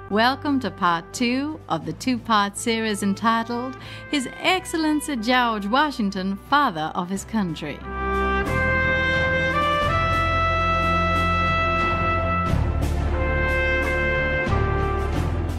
Welcome to part 2 of the two-part series entitled His Excellency George Washington, Father of His Country.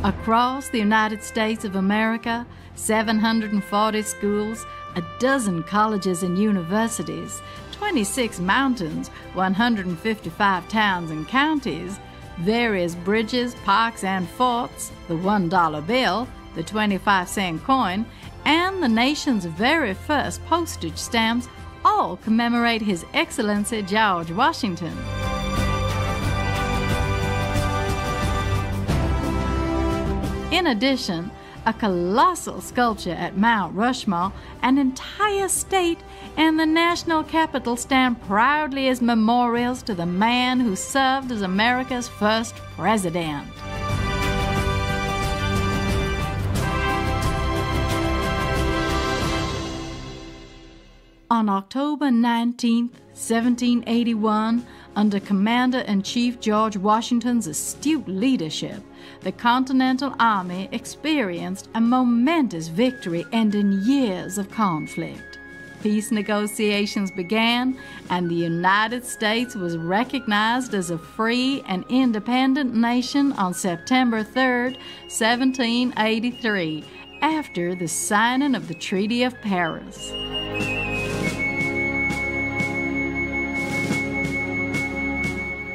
Across the United States of America, 740 schools, a dozen colleges and universities, 26 mountains, 155 towns and counties, various bridges, parks, and forts, the $1 bill, the 25-cent coin, and the nation's very first postage stamps all commemorate His Excellency George Washington. In addition, a colossal sculpture at Mount Rushmore, an entire state, and the national capital stand proudly as memorials to the man who served as America's first president. On October 19, 1781, under Commander-in-Chief George Washington's astute leadership, the Continental Army experienced a momentous victory ending years of conflict. Peace negotiations began, and the United States was recognized as a free and independent nation on September 3, 1783, after the signing of the Treaty of Paris.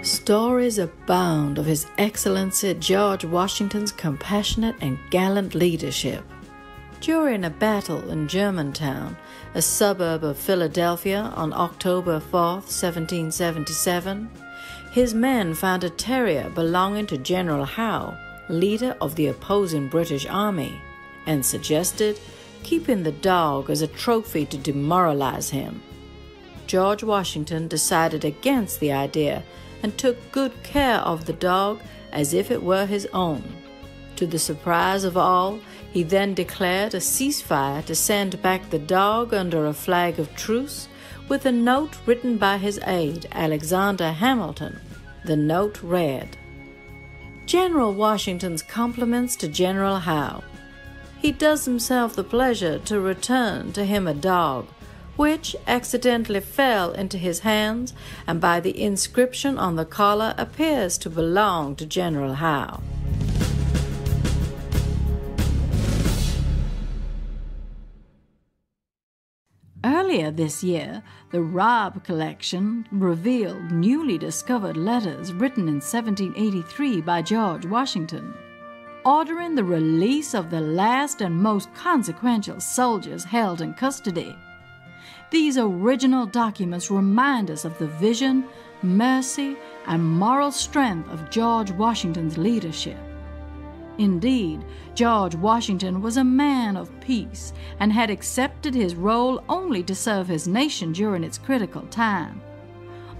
Stories abound of His Excellency George Washington's compassionate and gallant leadership. During a battle in Germantown, a suburb of Philadelphia, on October 4, 1777, his men found a terrier belonging to General Howe, leader of the opposing British Army, and suggested keeping the dog as a trophy to demoralize him. George Washington decided against the idea and took good care of the dog as if it were his own. To the surprise of all, he then declared a ceasefire to send back the dog under a flag of truce with a note written by his aide, Alexander Hamilton. The note read, "General Washington's compliments to General Howe. He does himself the pleasure to return to him a dog, which accidentally fell into his hands, and by the inscription on the collar appears to belong to General Howe." Earlier this year, the Robb collection revealed newly discovered letters written in 1783 by George Washington, ordering the release of the last and most consequential soldiers held in custody. These original documents remind us of the vision, mercy, and moral strength of George Washington's leadership. Indeed, George Washington was a man of peace and had accepted his role only to serve his nation during its critical time.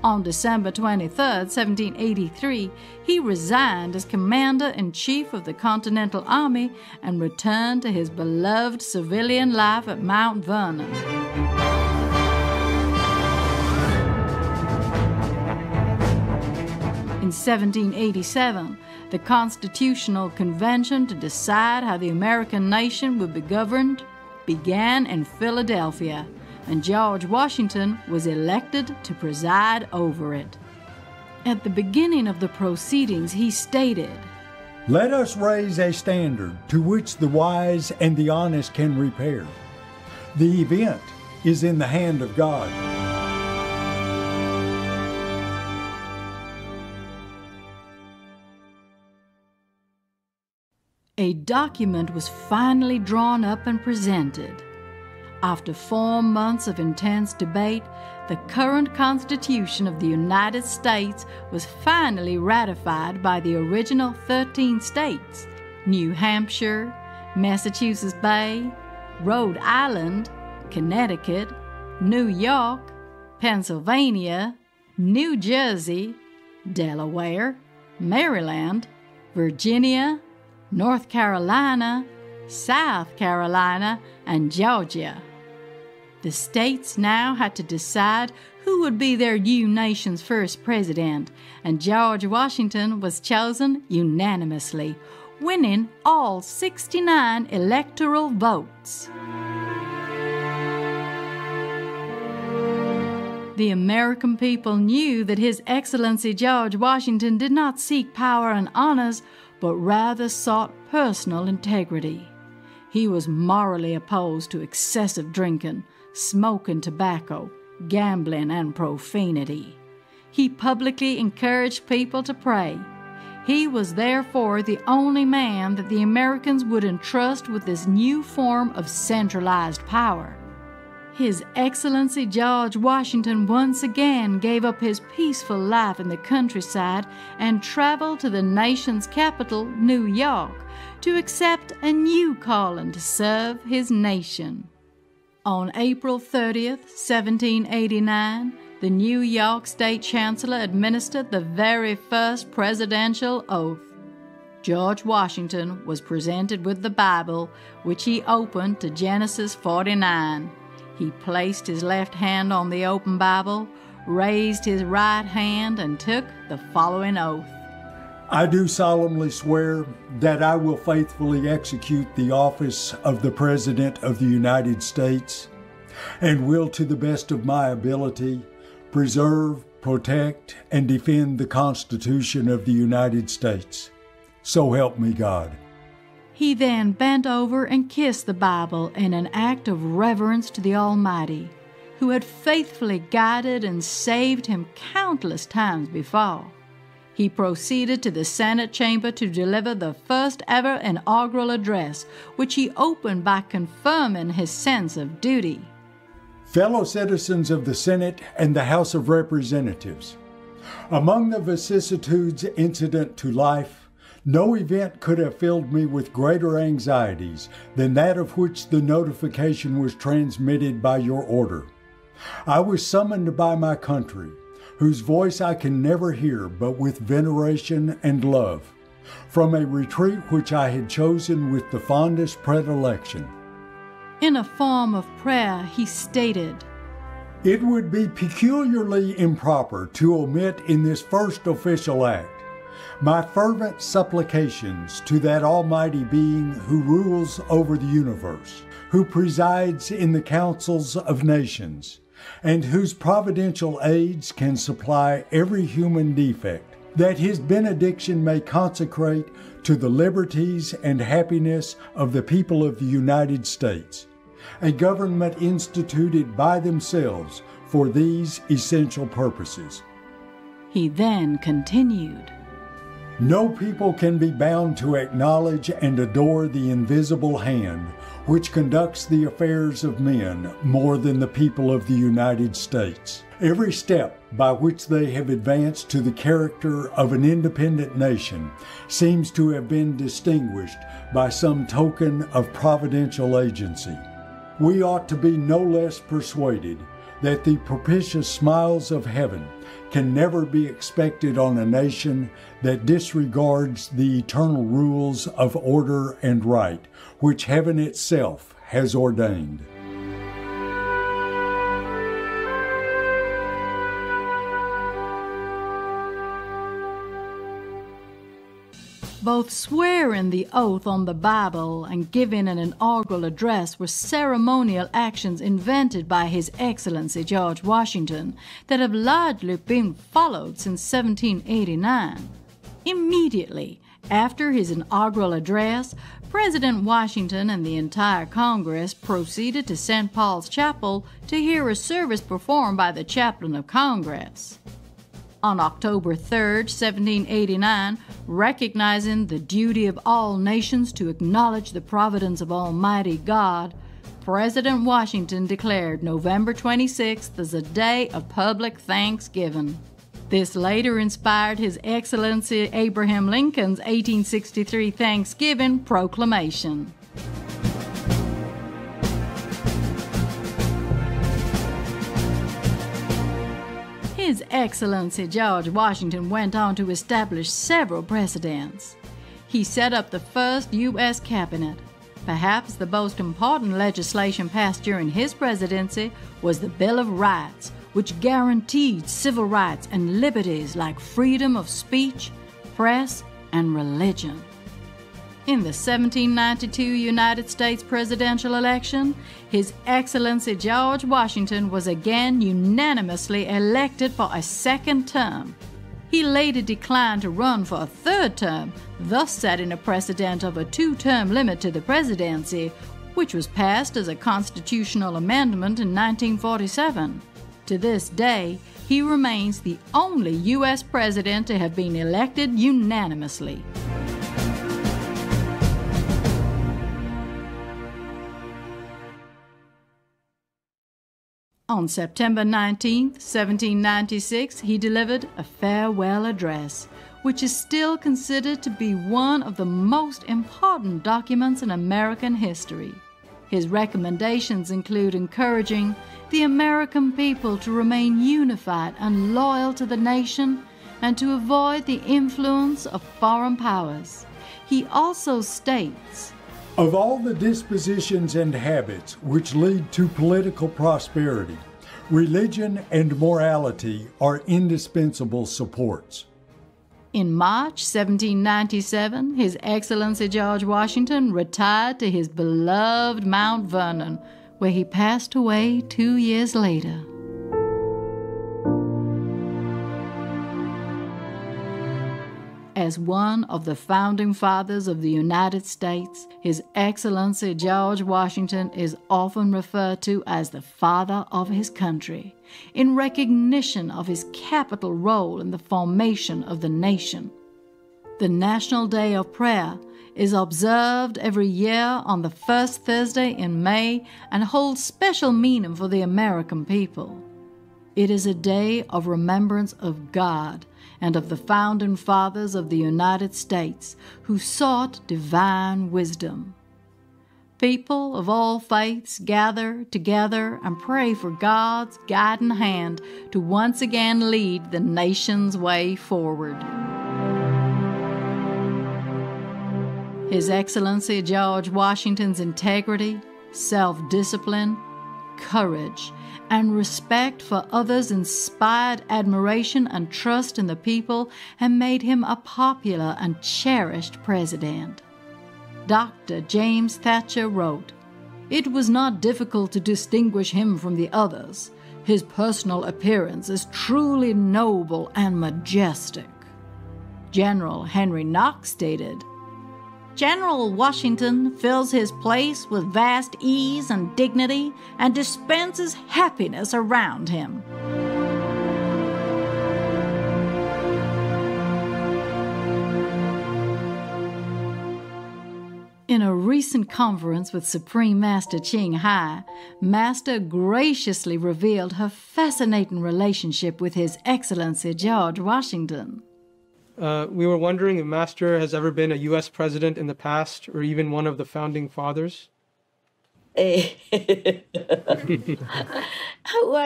On December 23, 1783, he resigned as Commander-in-Chief of the Continental Army and returned to his beloved civilian life at Mount Vernon. In 1787, the Constitutional Convention to decide how the American nation would be governed began in Philadelphia, and George Washington was elected to preside over it. At the beginning of the proceedings, he stated, "Let us raise a standard to which the wise and the honest can repair. The event is in the hand of God." A document was finally drawn up and presented. After 4 months of intense debate, the current Constitution of the United States was finally ratified by the original 13 states: New Hampshire, Massachusetts Bay, Rhode Island, Connecticut, New York, Pennsylvania, New Jersey, Delaware, Maryland, Virginia, North Carolina, South Carolina, and Georgia. The states now had to decide who would be their new nation's first president, and George Washington was chosen unanimously, winning all 69 electoral votes. The American people knew that His Excellency George Washington did not seek power and honors, but rather sought personal integrity. He was morally opposed to excessive drinking, smoking tobacco, gambling, and profanity. He publicly encouraged people to pray. He was therefore the only man that the Americans would entrust with this new form of centralized power. His Excellency George Washington once again gave up his peaceful life in the countryside and traveled to the nation's capital, New York, to accept a new calling to serve his nation. On April 30th, 1789, the New York State Chancellor administered the very first presidential oath. George Washington was presented with the Bible, which he opened to Genesis 49. He placed his left hand on the open Bible, raised his right hand, and took the following oath. I do solemnly swear that I will faithfully execute the office of the President of the United States and will, to the best of my ability, preserve, protect, and defend the Constitution of the United States. So help me God. He then bent over and kissed the Bible in an act of reverence to the Almighty, who had faithfully guided and saved him countless times before. He proceeded to the Senate chamber to deliver the first ever inaugural address, which he opened by confirming his sense of duty. Fellow citizens of the Senate and the House of Representatives, among the vicissitudes incident to life, no event could have filled me with greater anxieties than that of which the notification was transmitted by your order. I was summoned by my country, whose voice I can never hear but with veneration and love, from a retreat which I had chosen with the fondest predilection. In a form of prayer, he stated, "It would be peculiarly improper to omit in this first official act my fervent supplications to that Almighty Being who rules over the universe, who presides in the councils of nations, and whose providential aids can supply every human defect, that His benediction may consecrate to the liberties and happiness of the people of the United States, a government instituted by themselves for these essential purposes." He then continued, "No people can be bound to acknowledge and adore the invisible hand which conducts the affairs of men more than the people of the United States. Every step by which they have advanced to the character of an independent nation seems to have been distinguished by some token of providential agency. We ought to be no less persuaded that the propitious smiles of heaven can never be expected on a nation that disregards the eternal rules of order and right, which heaven itself has ordained." Both swearing the oath on the Bible and giving an inaugural address were ceremonial actions invented by His Excellency George Washington that have largely been followed since 1789. Immediately after his inaugural address, President Washington and the entire Congress proceeded to St. Paul's Chapel to hear a service performed by the Chaplain of Congress. On October 3, 1789, recognizing the duty of all nations to acknowledge the providence of Almighty God, President Washington declared November 26th as a day of public thanksgiving. This later inspired His Excellency Abraham Lincoln's 1863 Thanksgiving Proclamation. His Excellency George Washington went on to establish several precedents. He set up the first U.S. cabinet. Perhaps the most important legislation passed during his presidency was the Bill of Rights, which guaranteed civil rights and liberties like freedom of speech, press, and religion. In the 1792 United States presidential election, His Excellency George Washington was again unanimously elected for a second term. He later declined to run for a third term, thus setting a precedent of a two-term limit to the presidency, which was passed as a constitutional amendment in 1947. To this day, he remains the only U.S. president to have been elected unanimously. On September 19, 1796, he delivered a farewell address, which is still considered to be one of the most important documents in American history. His recommendations include encouraging the American people to remain unified and loyal to the nation and to avoid the influence of foreign powers. He also states, "Of all the dispositions and habits which lead to political prosperity, religion and morality are indispensable supports." In March 1797, His Excellency George Washington retired to his beloved Mount Vernon, where he passed away 2 years later. As one of the founding fathers of the United States, His Excellency George Washington is often referred to as the father of his country, in recognition of his capital role in the formation of the nation. The National Day of Prayer is observed every year on the first Thursday in May and holds special meaning for the American people. It is a day of remembrance of God and of the founding fathers of the United States who sought divine wisdom. People of all faiths gather together and pray for God's guiding hand to once again lead the nation's way forward. His Excellency George Washington's integrity, self-discipline, courage, and respect for others inspired admiration and trust in the people and made him a popular and cherished president. Dr. James Thatcher wrote, "It was not difficult to distinguish him from the others. His personal appearance is truly noble and majestic." General Henry Knox stated, "General Washington fills his place with vast ease and dignity and dispenses happiness around him." In a recent conference with Supreme Master Ching Hai, Master graciously revealed her fascinating relationship with His Excellency George Washington. We were wondering if Master has ever been a U.S. president in the past, or even one of the founding fathers? Why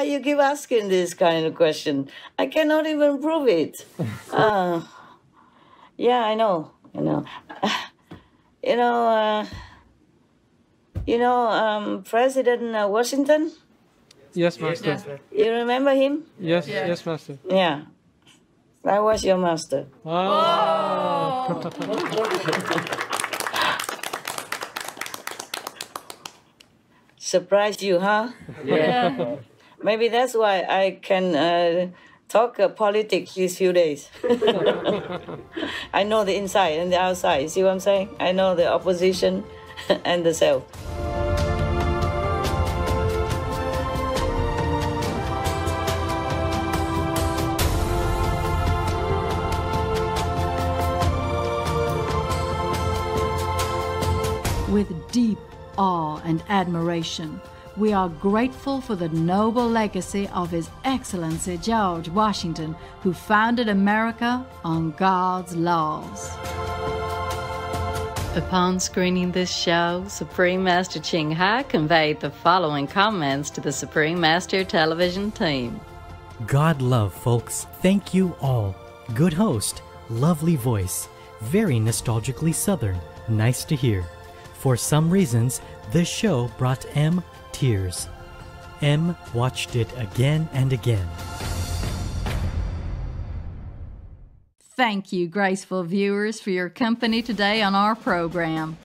you keep asking this kind of question? I cannot even prove it. Yeah, I know. President Washington? Yes, Master. You remember him? Yes, yes, Master. Yeah. I was your master. Oh. Surprised you, huh? Yeah. Maybe that's why I can talk politics these few days. I know the inside and the outside. See what I'm saying? I know the opposition and the self. With deep awe and admiration, we are grateful for the noble legacy of His Excellency George Washington, who founded America on God's laws. Upon screening this show, Supreme Master Ching Hai conveyed the following comments to the Supreme Master television team. God love, folks. Thank you all. Good host, lovely voice, very nostalgically Southern, nice to hear. For some reasons, this show brought M tears. M watched it again and again. Thank you, graceful viewers, for your company today on our program.